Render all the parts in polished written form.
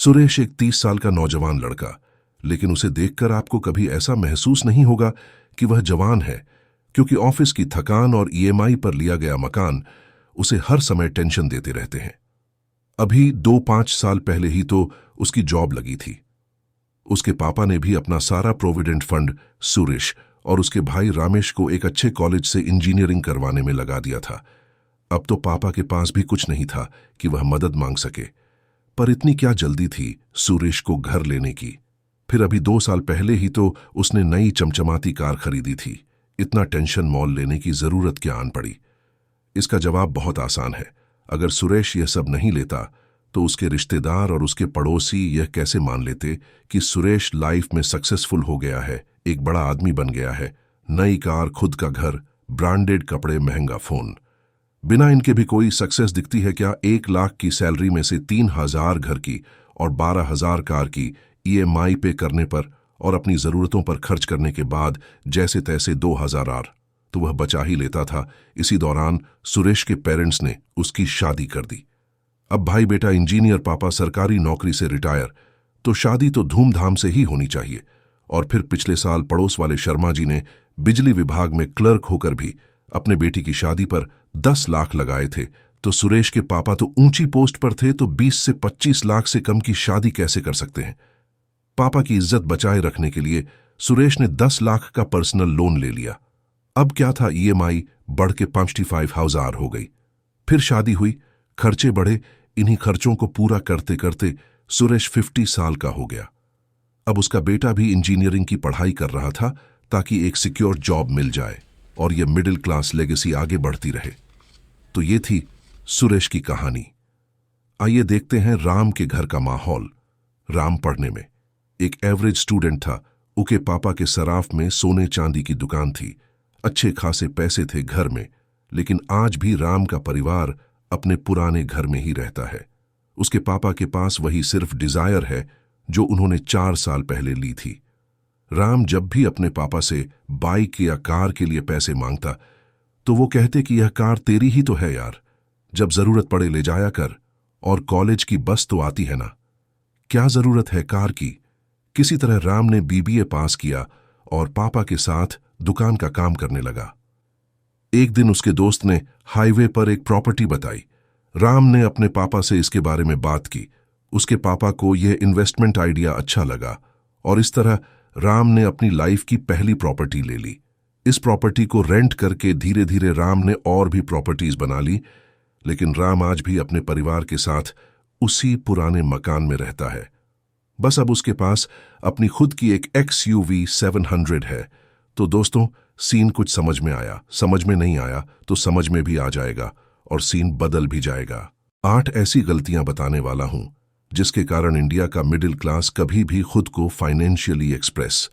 सुरेश एक 30 साल का नौजवान लड़का, लेकिन उसे देखकर आपको कभी ऐसा महसूस नहीं होगा कि वह जवान है, क्योंकि ऑफिस की थकान और ईएमआई पर लिया गया मकान उसे हर समय टेंशन देते रहते हैं। अभी 2-5 साल पहले ही तो उसकी जॉब लगी थी। उसके पापा ने भी अपना सारा प्रोविडेंट फंड सुरेश और उसके भाई रामेश को एक अच्छे कॉलेज से इंजीनियरिंग करवाने में लगा दिया था। अब तो पापा के पास भी कुछ नहीं था कि वह मदद मांग सके, पर इतनी क्या जल्दी थी सुरेश को घर लेने की। फिर अभी 2 साल पहले ही तो उसने नई चमचमाती कार खरीदी थी। इतना टेंशन मॉल लेने की जरूरत क्या आन पड़ी? इसका जवाब बहुत आसान है। अगर सुरेश यह सब नहीं लेता तो उसके रिश्तेदार और उसके पड़ोसी यह कैसे मान लेते कि सुरेश लाइफ में सक्सेसफुल हो गया है, एक बड़ा आदमी बन गया है, नई कार, खुद का घर, ब्रांडेड कपड़े, महंगा फोन। बिना इनके भी कोई सक्सेस दिखती है क्या? 1 लाख की सैलरी में से 3,000 घर की और 12,000 कार की ईएमआई पे करने पर और अपनी जरूरतों पर खर्च करने के बाद जैसे तैसे 2,000 आर तो वह बचा ही लेता था। इसी दौरान सुरेश के पेरेंट्स ने उसकी शादी कर दी। अब भाई बेटा इंजीनियर, पापा सरकारी नौकरी से रिटायर, तो शादी तो धूमधाम से ही होनी चाहिए। और फिर पिछले साल पड़ोस वाले शर्मा जी ने बिजली विभाग में क्लर्क होकर भी अपने बेटी की शादी पर 10 लाख लगाए थे, तो सुरेश के पापा तो ऊंची पोस्ट पर थे, तो 20 से 25 लाख से कम की शादी कैसे कर सकते हैं? पापा की इज्जत बचाए रखने के लिए सुरेश ने 10 लाख का पर्सनल लोन ले लिया। अब क्या था, ईएमआई बढ़ के 55,000 हो गई। फिर शादी हुई, खर्चे बढ़े। इन्हीं खर्चों को पूरा करते करते सुरेश 50 साल का हो गया। अब उसका बेटा भी इंजीनियरिंग की पढ़ाई कर रहा था ताकि एक सिक्योर जॉब मिल जाए और यह मिडिल क्लास लेगेसी आगे बढ़ती रहे। तो ये थी सुरेश की कहानी। आइए देखते हैं राम के घर का माहौल। राम पढ़ने में एक एवरेज स्टूडेंट था। उके पापा के सराफ में सोने चांदी की दुकान थी, अच्छे खासे पैसे थे घर में, लेकिन आज भी राम का परिवार अपने पुराने घर में ही रहता है। उसके पापा के पास वही सिर्फ डिजायर है जो उन्होंने 4 साल पहले ली थी। राम जब भी अपने पापा से बाइक या कार के लिए पैसे मांगता तो वो कहते कि यह कार तेरी ही तो है यार, जब जरूरत पड़े ले जाया कर, और कॉलेज की बस तो आती है ना, क्या जरूरत है कार की। किसी तरह राम ने बीबीए पास किया और पापा के साथ दुकान का काम करने लगा। एक दिन उसके दोस्त ने हाईवे पर एक प्रॉपर्टी बताई। राम ने अपने पापा से इसके बारे में बात की। उसके पापा को यह इन्वेस्टमेंट आइडिया अच्छा लगा और इस तरह राम ने अपनी लाइफ की पहली प्रॉपर्टी ले ली। इस प्रॉपर्टी को रेंट करके धीरे धीरे राम ने और भी प्रॉपर्टीज बना ली, लेकिन राम आज भी अपने परिवार के साथ उसी पुराने मकान में रहता है। बस अब उसके पास अपनी खुद की एक XUV 700 है। तो दोस्तों, सीन कुछ समझ में आया, समझ में नहीं आया तो समझ में भी आ जाएगा और सीन बदल भी जाएगा। 8 ऐसी गलतियां बताने वाला हूं जिसके कारण इंडिया का मिडिल क्लास कभी भी खुद को फाइनेंशियली एक्सप्रेस।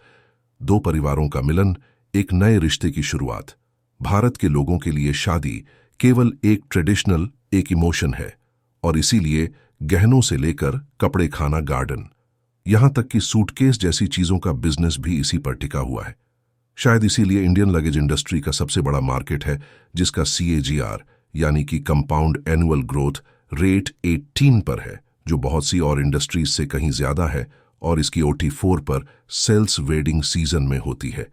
2 परिवारों का मिलन, एक नए रिश्ते की शुरुआत। भारत के लोगों के लिए शादी केवल एक ट्रेडिशनल, एक इमोशन है, और इसीलिए गहनों से लेकर कपड़े, खाना, गार्डन, यहां तक कि सूटकेस जैसी चीजों का बिजनेस भी इसी पर टिका हुआ है। शायद इसीलिए इंडियन लगेज इंडस्ट्री का सबसे बड़ा मार्केट है, जिसका CAGR यानी कि कंपाउंड एनुअल ग्रोथ रेट 18 पर है, जो बहुत सी और इंडस्ट्रीज से कहीं ज्यादा है, और इसकी OT4 पर सेल्स वेडिंग सीजन में होती है।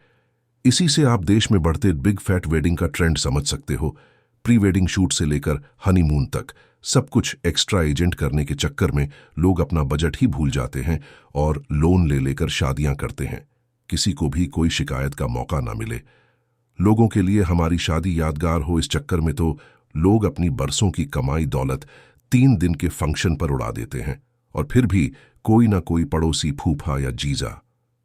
इसी से आप देश में बढ़ते बिग फैट वेडिंग का ट्रेंड समझ सकते हो। प्री वेडिंग शूट से लेकर हनीमून तक सब कुछ एक्स्ट्रा एजेंट करने के चक्कर में लोग अपना बजट ही भूल जाते हैं और लोन ले लेकर शादियां करते हैं। किसी को भी कोई शिकायत का मौका ना मिले। लोगों के लिए हमारी शादी यादगार हो, इस चक्कर में तो लोग अपनी बरसों की कमाई दौलत 3 दिन के फंक्शन पर उड़ा देते हैं, और फिर भी कोई ना कोई पड़ोसी, फूफा या जीजा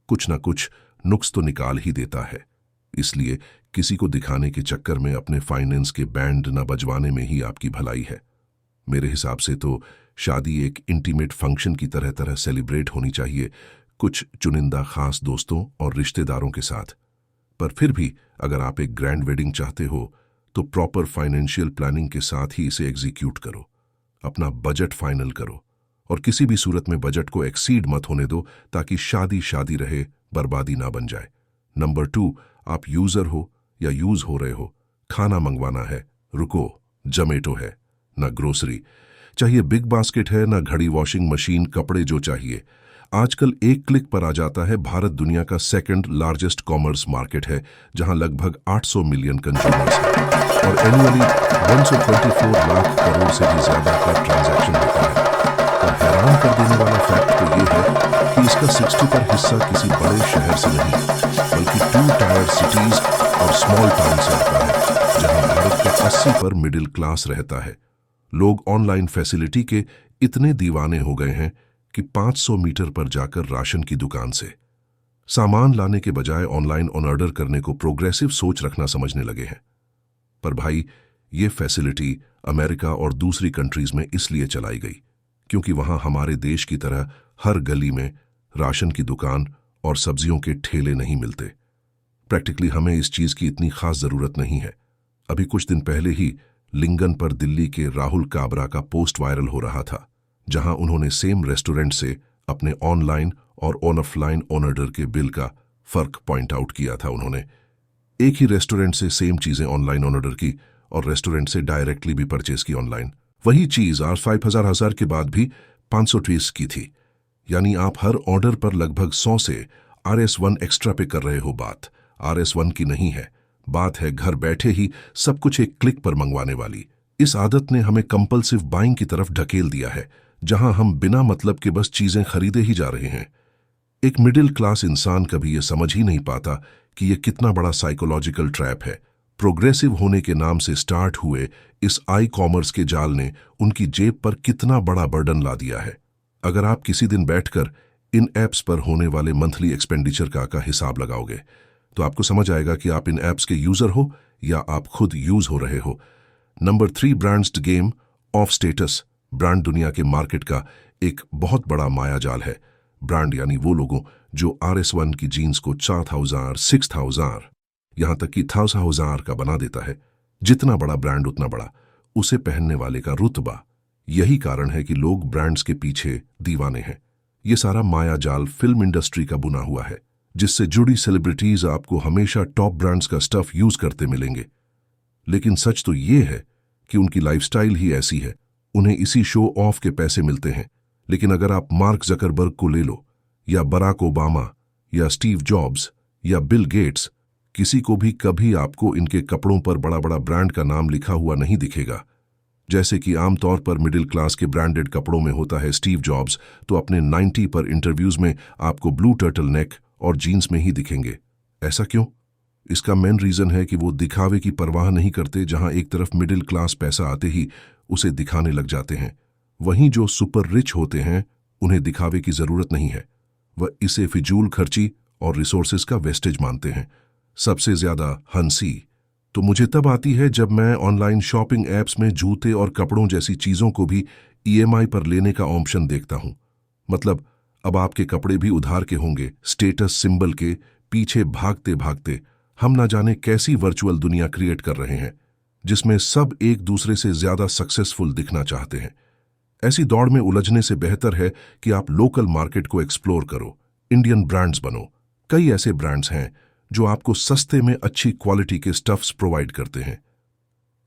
कुछ ना कुछ नुक्स तो निकाल ही देता है। इसलिए किसी को दिखाने के चक्कर में अपने फाइनेंस के बैंड न बजवाने में ही आपकी भलाई है। मेरे हिसाब से तो शादी एक इंटीमेट फंक्शन की तरह तरह सेलिब्रेट होनी चाहिए, कुछ चुनिंदा खास दोस्तों और रिश्तेदारों के साथ। पर फिर भी अगर आप एक ग्रैंड वेडिंग चाहते हो तो प्रॉपर फाइनेंशियल प्लानिंग के साथ ही इसे एग्जीक्यूट करो। अपना बजट फाइनल करो और किसी भी सूरत में बजट को एक्सीड मत होने दो, ताकि शादी शादी रहे, बर्बादी ना बन जाए। नंबर 2, आप यूजर हो या यूज हो रहे हो, खाना मंगवाना है, रुको, जोमैटो है ना ग्रोसरी। चाहिए बिग बास्केट है ना घड़ी, वॉशिंग मशीन, कपड़े, जो चाहिए आजकल एक क्लिक पर आ जाता है। भारत दुनिया का सेकंड लार्जेस्ट कॉमर्स मार्केट है, जहां लगभग 800 मिलियन कंज्यूमर्स हैं और एनुअली 124 लाख करोड़ से भी ज्यादा का ट्रांजैक्शन होता है। और हैरान कर देने वाला फैक्ट तो ये है कि इसका 60 पर हिस्सा किसी बड़े शहर से नहीं, बल्कि 2 टायर सिटीज और स्मॉल टाउन से आता है, जहां भारत का 80 पर मिडिल क्लास रहता है। लोग ऑनलाइन फैसिलिटी के इतने दीवाने हो गए हैं कि 500 मीटर पर जाकर राशन की दुकान से सामान लाने के बजाय ऑनलाइन ऑर्डर करने को प्रोग्रेसिव सोच रखना समझने लगे हैं। पर भाई, ये फैसिलिटी अमेरिका और दूसरी कंट्रीज में इसलिए चलाई गई क्योंकि वहां हमारे देश की तरह हर गली में राशन की दुकान और सब्जियों के ठेले नहीं मिलते। प्रैक्टिकली हमें इस चीज की इतनी खास जरूरत नहीं है। अभी कुछ दिन पहले ही लिंगन पर दिल्ली के राहुल काबरा का पोस्ट वायरल हो रहा था, जहां उन्होंने सेम रेस्टोरेंट से अपने ऑनलाइन और ऑफलाइन ऑर्डर के बिल का फर्क पॉइंट आउट किया था। उन्होंने एक ही रेस्टोरेंट से सेम चीजें ऑनलाइन ऑर्डर की और रेस्टोरेंट से डायरेक्टली भी परचेज की ऑनलाइन। वही चीज R5000 के बाद भी 520 की थी। यानी आप हर ऑर्डर पर लगभग 100 से RS1 एक्स्ट्रा पे कर रहे हो। बात RS1 की नहीं है, बात है घर बैठे ही सब कुछ एक क्लिक पर मंगवाने वाली। इस आदत ने हमें कंपल्सिव बाइंग की तरफ ढकेल दिया है, जहां हम बिना मतलब के बस चीजें खरीदे ही जा रहे हैं। एक मिडिल क्लास इंसान कभी यह समझ ही नहीं पाता कि यह कितना बड़ा साइकोलॉजिकल ट्रैप है। प्रोग्रेसिव होने के नाम से स्टार्ट हुए इस आई कॉमर्स के जाल ने उनकी जेब पर कितना बड़ा बर्डन ला दिया है। अगर आप किसी दिन बैठकर इन ऐप्स पर होने वाले मंथली एक्सपेंडिचर का हिसाब लगाओगे तो आपको समझ आएगा कि आप इन ऐप्स के यूजर हो या आप खुद यूज हो रहे हो। Number 3, brands game of status. Brand दुनिया के मार्केट का एक बहुत बड़ा मायाजाल है। ब्रांड यानी वो लोगों जो RS1 की जीन्स को 4000, 6000, यहां तक कि 1000 का बना देता है। जितना बड़ा ब्रांड उतना बड़ा उसे पहनने वाले का रुतबा। यही कारण है कि लोग ब्रांड्स के पीछे दीवाने हैं। ये सारा मायाजाल फिल्म इंडस्ट्री का बुना हुआ है, जिससे जुड़ी सेलिब्रिटीज आपको हमेशा टॉप ब्रांड्स का स्टफ यूज करते मिलेंगे। लेकिन सच तो ये है कि उनकी लाइफस्टाइल ही ऐसी है, उन्हें इसी शो ऑफ के पैसे मिलते हैं। लेकिन अगर आप मार्क जकरबर्ग को ले लो, या बराक ओबामा, या स्टीव जॉब्स, या बिल गेट्स, किसी को भी कभी आपको इनके कपड़ों पर बड़ा बड़ा ब्रांड का नाम लिखा हुआ नहीं दिखेगा। जैसे कि आमतौर पर मिडिल क्लास के ब्रांडेड कपड़ों में होता है। स्टीव जॉब्स तो अपने 90 पर इंटरव्यूज में आपको ब्लू टर्टल नेक और जीन्स में ही दिखेंगे। ऐसा क्यों? इसका मेन रीजन है कि वो दिखावे की परवाह नहीं करते। जहां एक तरफ मिडिल क्लास पैसा आते ही उसे दिखाने लग जाते हैं, वहीं जो सुपर रिच होते हैं उन्हें दिखावे की जरूरत नहीं है। वह इसे फिजूल खर्ची और रिसोर्सेज का वेस्टेज मानते हैं। सबसे ज्यादा हंसी तो मुझे तब आती है जब मैं ऑनलाइन शॉपिंग ऐप्स में जूते और कपड़ों जैसी चीजों को भी EMI पर लेने का ऑप्शन देखता हूं। मतलब अब आपके कपड़े भी उधार के होंगे। स्टेटस सिंबल के पीछे भागते भागते हम ना जाने कैसी वर्चुअल दुनिया क्रिएट कर रहे हैं, जिसमें सब एक दूसरे से ज्यादा सक्सेसफुल दिखना चाहते हैं। ऐसी दौड़ में उलझने से बेहतर है कि आप लोकल मार्केट को एक्सप्लोर करो, इंडियन ब्रांड्स बनो। कई ऐसे ब्रांड्स हैं जो आपको सस्ते में अच्छी क्वालिटी के स्टफ्स प्रोवाइड करते हैं।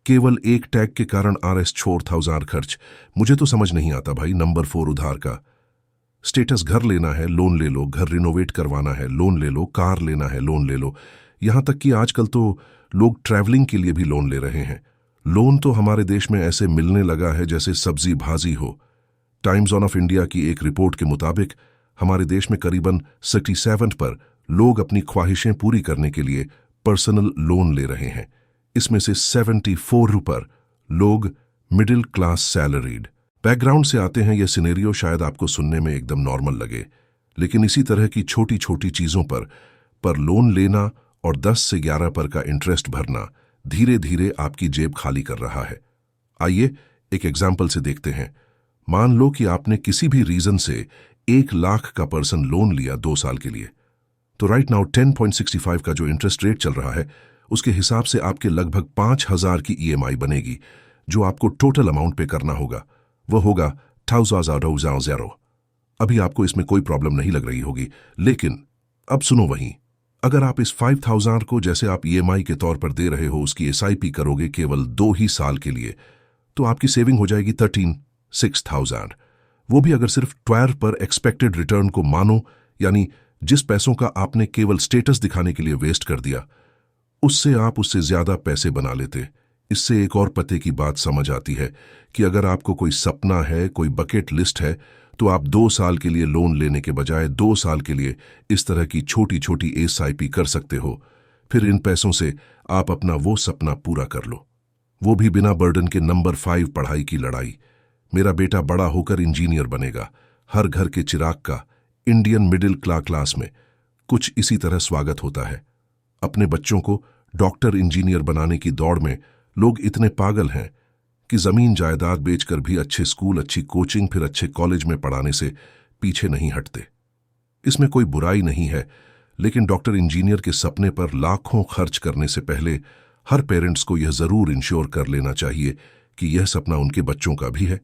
केवल एक टैग के कारण RS4000 खर्च, मुझे तो समझ नहीं आता भाई। नंबर 4, उधार का। स्टेटस घर लेना है, लोन ले लो। घर रिनोवेट करवाना है, लोन ले लो। कार लेना है, लोन ले लो। यहां तक कि आजकल तो लोग ट्रैवलिंग के लिए भी लोन ले रहे हैं। लोन तो हमारे देश में ऐसे मिलने लगा है जैसे सब्जी भाजी हो। टाइम्स ऑफ इंडिया की एक रिपोर्ट के मुताबिक हमारे देश में करीबन 67 पर लोग अपनी ख्वाहिशें पूरी करने के लिए पर्सनल लोन ले रहे हैं। इसमें से 74 पर लोग मिडिल क्लास सैलरीड बैकग्राउंड से आते हैं। यह सिनेरियो शायद आपको सुनने में एकदम नॉर्मल लगे, लेकिन इसी तरह की छोटी छोटी चीजों पर लोन लेना और 10 से 11 पर का इंटरेस्ट भरना धीरे धीरे आपकी जेब खाली कर रहा है। आइए एक एग्जाम्पल से देखते हैं। मान लो कि आपने किसी भी रीजन से 1 लाख का पर्सन लोन लिया 2 साल के लिए, तो राइट नाउ 10.65 का जो इंटरेस्ट रेट चल रहा है उसके हिसाब से आपके लगभग 5000 की EMI बनेगी। जो आपको टोटल अमाउंट पे करना होगा वह होगा 1000। अभी आपको इसमें कोई प्रॉब्लम नहीं लग रही होगी, लेकिन अब सुनो वहीं, अगर आप इस 5000 को जैसे आप EMI के तौर पर दे रहे हो उसकी SIP करोगे केवल 2 ही साल के लिए, तो आपकी सेविंग हो जाएगी 13 6,000, वो भी अगर सिर्फ 12 पर एक्सपेक्टेड रिटर्न को मानो, यानी जिस पैसों का आपने केवल स्टेटस दिखाने के लिए वेस्ट कर दिया, उससे आप उससे ज्यादा पैसे बना लेते। इससे एक और पते की बात समझ आती है कि अगर आपको कोई सपना है, कोई बकेट लिस्ट है, तो आप 2 साल के लिए लोन लेने के बजाय 2 साल के लिए इस तरह की छोटी छोटी एसआईपी कर सकते हो। फिर इन पैसों से आप अपना वो सपना पूरा कर लो, वो भी बिना बर्डन के। नंबर 5, पढ़ाई की लड़ाई। मेरा बेटा बड़ा होकर इंजीनियर बनेगा। हर घर के चिराग का इंडियन मिडिल क्लास में कुछ इसी तरह स्वागत होता है। अपने बच्चों को डॉक्टर, इंजीनियर बनाने की दौड़ में लोग इतने पागल हैं कि जमीन जायदाद बेचकर भी अच्छे स्कूल, अच्छी कोचिंग, फिर अच्छे कॉलेज में पढ़ाने से पीछे नहीं हटते। इसमें कोई बुराई नहीं है, लेकिन डॉक्टर, इंजीनियर के सपने पर लाखों खर्च करने से पहले हर पेरेंट्स को यह जरूर इंश्योर कर लेना चाहिए कि यह सपना उनके बच्चों का भी है,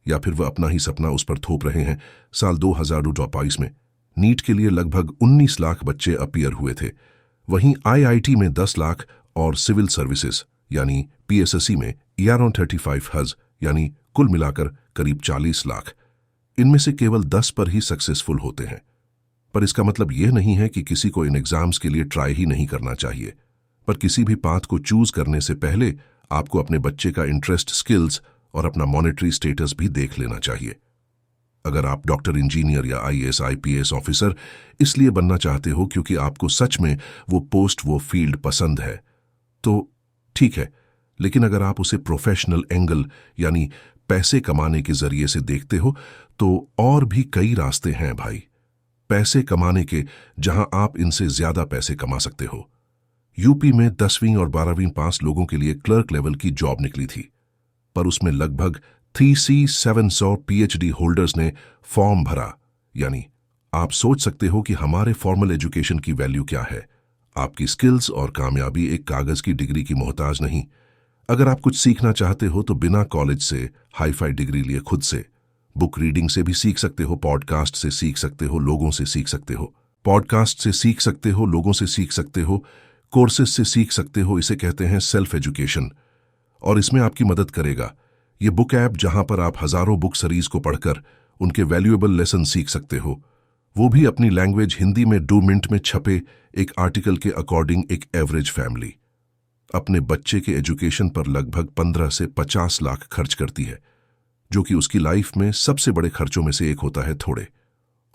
या फिर वह अपना ही सपना उस पर थोप रहे हैं। साल 2022 में नीट के लिए लगभग 19 लाख बच्चे अपीयर हुए थे। वहीं आईआईटी में 10 लाख और सिविल सर्विसेज यानी पीएसएससी में अराउंड 35 हज़, यानी कुल मिलाकर करीब 40 लाख। इनमें से केवल 10 पर ही सक्सेसफुल होते हैं। पर इसका मतलब यह नहीं है कि किसी को इन एग्जाम्स के लिए ट्राई ही नहीं करना चाहिए। पर किसी भी पाथ को चूज करने से पहले आपको अपने बच्चे का इंटरेस्ट, स्किल्स और अपना मॉनेटरी स्टेटस भी देख लेना चाहिए। अगर आप डॉक्टर, इंजीनियर या आईएएस, आईपीएस ऑफिसर इसलिए बनना चाहते हो क्योंकि आपको सच में वो पोस्ट, वो फील्ड पसंद है, तो ठीक है। लेकिन अगर आप उसे प्रोफेशनल एंगल यानी पैसे कमाने के जरिए से देखते हो, तो और भी कई रास्ते हैं भाई, पैसे कमाने के, जहां आप इनसे ज्यादा पैसे कमा सकते हो। यूपी में 10वीं और 12वीं पास लोगों के लिए क्लर्क लेवल की जॉब निकली थी, पर उसमें लगभग 3,700 पीएचडी होल्डर्स ने फॉर्म भरा। यानी आप सोच सकते हो कि हमारे फॉर्मल एजुकेशन की वैल्यू क्या है। आपकी स्किल्स और कामयाबी एक कागज की डिग्री की मोहताज नहीं। अगर आप कुछ सीखना चाहते हो तो बिना कॉलेज से हाई-फाई डिग्री लिए खुद से, बुक रीडिंग से भी सीख सकते हो, पॉडकास्ट से सीख सकते हो, लोगों से सीख सकते हो, पॉडकास्ट से सीख सकते हो, लोगों से सीख सकते हो, कोर्सेज से सीख सकते हो। इसे कहते हैं सेल्फ एजुकेशन, और इसमें आपकी मदद करेगा ये बुक ऐप, जहां पर आप हजारों बुक सीरीज को पढ़कर उनके वैल्यूएबल लेसन सीख सकते हो, वो भी अपनी लैंग्वेज हिंदी में 2 मिनट में छपे एक आर्टिकल के अकॉर्डिंग। एक एवरेज फैमिली अपने बच्चे के एजुकेशन पर लगभग 15 से 50 लाख खर्च करती है, जो कि उसकी लाइफ में सबसे बड़े खर्चों में से एक होता है। थोड़े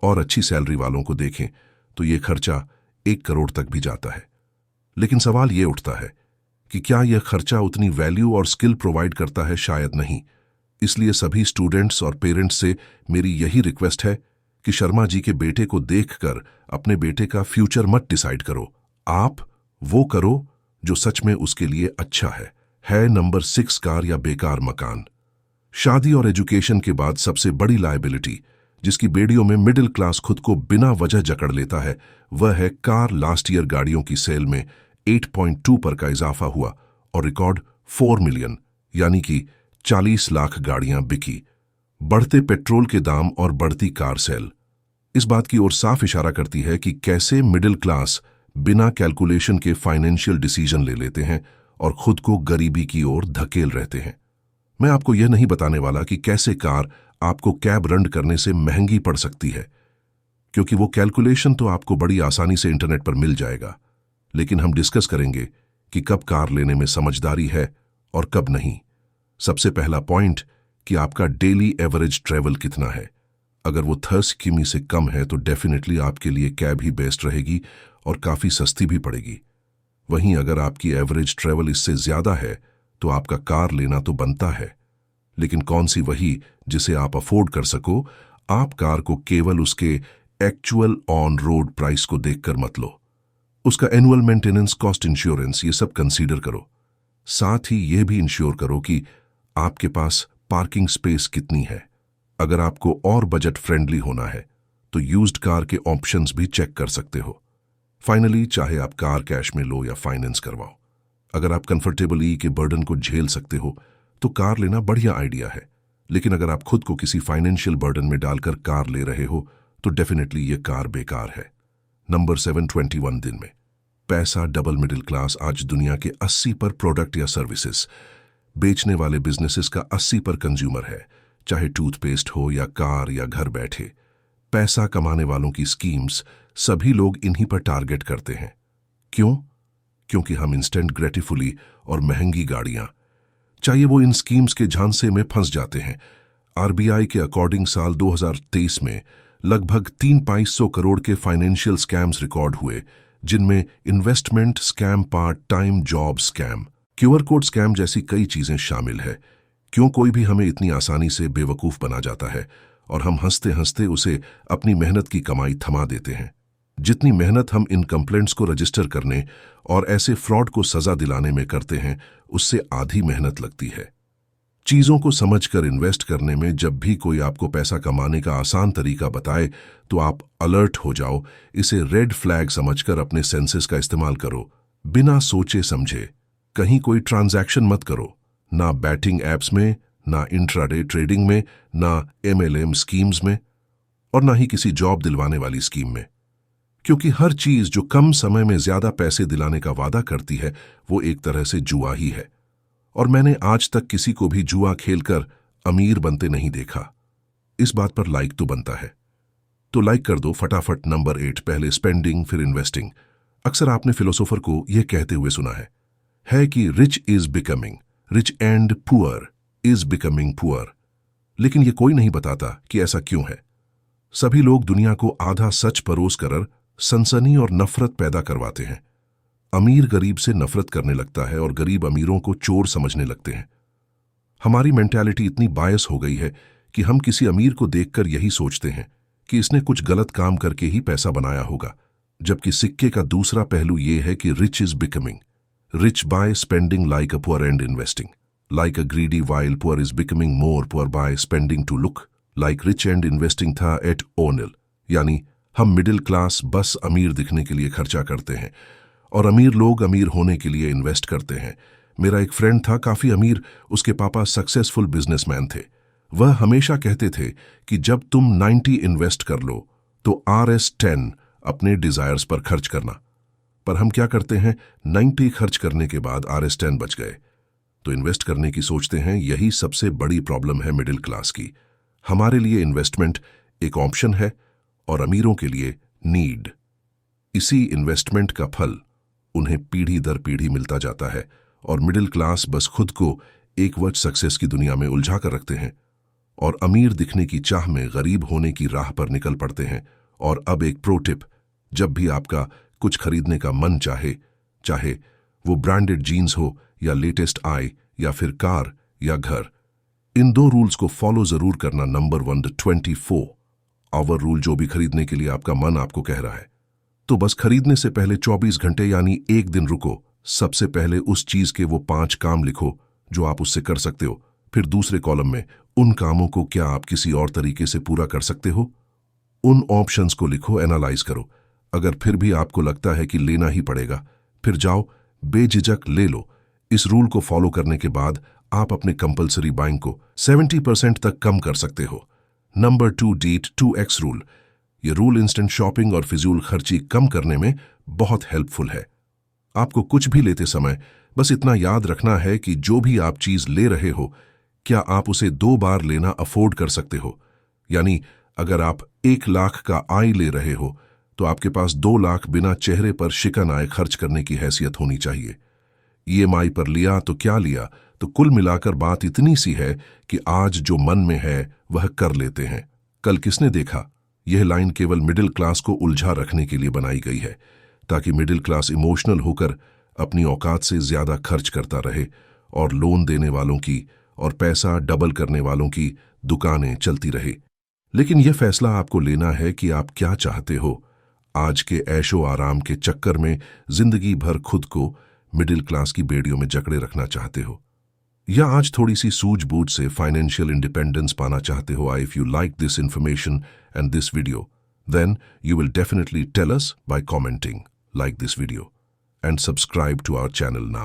और अच्छी सैलरी वालों को देखें तो ये खर्चा 1 करोड़ तक भी जाता है। लेकिन सवाल ये उठता है कि क्या यह खर्चा उतनी वैल्यू और स्किल प्रोवाइड करता है? शायद नहीं। इसलिए सभी स्टूडेंट्स और पेरेंट्स से मेरी यही रिक्वेस्ट है कि शर्मा जी के बेटे को देखकर अपने बेटे का फ्यूचर मत डिसाइड करो। आप वो करो जो सच में उसके लिए अच्छा है। नंबर 6, कार या बेकार मकान। शादी और एजुकेशन के बाद सबसे बड़ी लायबिलिटी जिसकी बेड़ियों में मिडिल क्लास खुद को बिना वजह जकड़ लेता है, वह है कार। लास्ट ईयर गाड़ियों की सेल में 8.2 पर का इजाफा हुआ और रिकॉर्ड 4 मिलियन यानी कि 40 लाख गाड़ियां बिकी। बढ़ते पेट्रोल के दाम और बढ़ती कार सेल इस बात की ओर साफ इशारा करती है कि कैसे मिडिल क्लास बिना कैलकुलेशन के फाइनेंशियल डिसीजन ले लेते हैं और खुद को गरीबी की ओर धकेल रहते हैं। मैं आपको यह नहीं बताने वाला कि कैसे कार आपको कैब रन करने से महंगी पड़ सकती है, क्योंकि वो कैलकुलेशन तो आपको बड़ी आसानी से इंटरनेट पर मिल जाएगा। लेकिन हम डिस्कस करेंगे कि कब कार लेने में समझदारी है और कब नहीं। सबसे पहला पॉइंट कि आपका डेली एवरेज ट्रेवल कितना है। अगर वो 30 किमी से कम है तो डेफिनेटली आपके लिए कैब ही बेस्ट रहेगी और काफी सस्ती भी पड़ेगी। वहीं अगर आपकी एवरेज ट्रेवल इससे ज्यादा है तो आपका कार लेना तो बनता है, लेकिन कौन सी वही जिसे आप अफोर्ड कर सको। आप कार को केवल उसके एक्चुअल ऑन रोड प्राइस को देखकर मत लो, उसका एनुअल मेंटेनेंस, कॉस्ट, इंश्योरेंस, ये सब कंसीडर करो। साथ ही यह भी इंश्योर करो कि आपके पास पार्किंग स्पेस कितनी है। अगर आपको और बजट फ्रेंडली होना है तो यूज्ड कार के ऑप्शंस भी चेक कर सकते हो। फाइनली, चाहे आप कार कैश में लो या फाइनेंस करवाओ, अगर आप कंफर्टेबल ई के बर्डन को झेल सकते हो तो कार लेना बढ़िया आइडिया है। लेकिन अगर आप खुद को किसी फाइनेंशियल बर्डन में डालकर कार ले रहे हो तो डेफिनेटली ये कार बेकार है। नंबर 7, 21 दिन में पैसा डबल। मिडिल क्लास आज दुनिया के 80 पर प्रोडक्ट या सर्विसेज बेचने वाले बिजनेसेस का 80 पर कंज्यूमर है। चाहे टूथपेस्ट हो या कार या घर बैठे। पैसा कमाने वालों की स्कीम्स सभी लोग इन्हीं पर टारगेट करते हैं। क्यों? क्योंकि हम इंस्टेंट ग्रेटिफुली और महंगी गाड़ियां चाहिए वो इन स्कीम्स के झांसे में फंस जाते हैं। आरबीआई के अकॉर्डिंग साल 2023 में लगभग 3,500 करोड़ के फाइनेंशियल स्कैम्स रिकॉर्ड हुए, जिनमें investment scam, part time job scam, QR code scam जैसी कई चीजें शामिल है। क्यों कोई भी हमें इतनी आसानी से बेवकूफ बना जाता है और हम हंसते हंसते उसे अपनी मेहनत की कमाई थमा देते हैं। जितनी मेहनत हम इन कंप्लेंट्स को रजिस्टर करने और ऐसे फ्रॉड को सजा दिलाने में करते हैं, उससे आधी मेहनत लगती है। चीजों को समझकर इन्वेस्ट करने में जब भी कोई आपको पैसा कमाने का आसान तरीका बताए तो आप अलर्ट हो जाओ। इसे रेड फ्लैग समझकर अपने सेंसेस का इस्तेमाल करो। बिना सोचे समझे कहीं कोई ट्रांजैक्शन मत करो, ना बैटिंग एप्स में, ना इंट्राडे ट्रेडिंग में, ना एमएलएम स्कीम्स में, और ना ही किसी जॉब दिलवाने वाली स्कीम में। क्योंकि हर चीज जो कम समय में ज्यादा पैसे दिलाने का वादा करती है वो एक तरह से जुआ ही है। और मैंने आज तक किसी को भी जुआ खेलकर अमीर बनते नहीं देखा। इस बात पर लाइक तो बनता है, तो लाइक कर दो फटाफट। नंबर 8, पहले स्पेंडिंग फिर इन्वेस्टिंग। अक्सर आपने फिलोसोफर को यह कहते हुए सुना है कि rich is becoming rich and poor is becoming poor. लेकिन यह कोई नहीं बताता कि ऐसा क्यों है। सभी लोग दुनिया को आधा सच परोस कर सनसनी और नफरत पैदा करवाते हैं। अमीर गरीब से नफरत करने लगता है और गरीब अमीरों को चोर समझने लगते हैं। हमारी मेंटालिटी इतनी बायस हो गई है कि हम किसी अमीर को देखकर यही सोचते हैं कि इसने कुछ गलत काम करके ही पैसा बनाया होगा, जबकि सिक्के का दूसरा पहलू यह है कि rich is becoming rich by spending like a poor and investing like a greedy, while poor is becoming more poor by spending to look like rich and investing that at all. यानी हम middle class बस अमीर दिखने के लिए खर्चा करते हैं और अमीर लोग अमीर होने के लिए इन्वेस्ट करते हैं। मेरा एक फ्रेंड था काफी अमीर, उसके पापा सक्सेसफुल बिजनेसमैन थे। वह हमेशा कहते थे कि जब तुम 90 इन्वेस्ट कर लो तो RS10 अपने डिजायर्स पर खर्च करना। पर हम क्या करते हैं, 90 खर्च करने के बाद RS10 बच गए तो इन्वेस्ट करने की सोचते हैं। यही सबसे बड़ी प्रॉब्लम है मिडिल क्लास की। हमारे लिए इन्वेस्टमेंट एक ऑप्शन है और अमीरों के लिए नीड। इसी इन्वेस्टमेंट का फल उन्हें पीढ़ी दर पीढ़ी मिलता जाता है और मिडिल क्लास बस खुद को एक वर्ड सक्सेस की दुनिया में उलझा कर रखते हैं और अमीर दिखने की चाह में गरीब होने की राह पर निकल पड़ते हैं। और अब एक प्रो टिप, जब भी आपका कुछ खरीदने का मन चाहे वो ब्रांडेड जीन्स हो या लेटेस्ट आई या फिर कार या घर, इन 2 रूल्स को फॉलो जरूर करना। Number 1, the 24 hour rule. जो भी खरीदने के लिए आपका मन आपको कह रहा है तो बस खरीदने से पहले 24 घंटे यानी 1 दिन रुको। सबसे पहले उस चीज के वो 5 काम लिखो जो आप उससे कर सकते हो। फिर दूसरे कॉलम में उन कामों को क्या आप किसी और तरीके से पूरा कर सकते हो। उन ऑप्शंस को लिखो, एनालाइज करो। अगर फिर भी आपको लगता है कि लेना ही पड़ेगा, फिर जाओ बेझिझक ले लो। इस रूल को फॉलो करने के बाद आप अपने कंपल्सरी बाइंग को 70% तक कम कर सकते हो। Number 2, डीट 2x rule. यह रूल इंस्टेंट शॉपिंग और फिजूल खर्ची कम करने में बहुत हेल्पफुल है। आपको कुछ भी लेते समय बस इतना याद रखना है कि जो भी आप चीज ले रहे हो, क्या आप उसे 2 बार लेना अफोर्ड कर सकते हो। यानी अगर आप 1 लाख का आई ले रहे हो तो आपके पास 2 लाख बिना चेहरे पर शिकन आए खर्च करने की हैसियत होनी चाहिए। EMI पर लिया तो क्या लिया, तो कुल मिलाकर बात इतनी सी है कि आज जो मन में है वह कर लेते हैं, कल किसने देखा। यह लाइन केवल मिडिल क्लास को उलझा रखने के लिए बनाई गई है, ताकि मिडिल क्लास इमोशनल होकर अपनी औकात से ज्यादा खर्च करता रहे और लोन देने वालों की और पैसा डबल करने वालों की दुकानें चलती रहे। लेकिन यह फैसला आपको लेना है कि आप क्या चाहते हो। आज के ऐशो आराम के चक्कर में जिंदगी भर खुद को मिडिल क्लास की बेड़ियों में जकड़े रखना चाहते हो, या आज थोड़ी सी सूझबूझ से फाइनेंशियल इंडिपेंडेंस पाना चाहते हो। If you like this information and this video, then you will definitely tell us by commenting, like this video and subscribe to our channel now.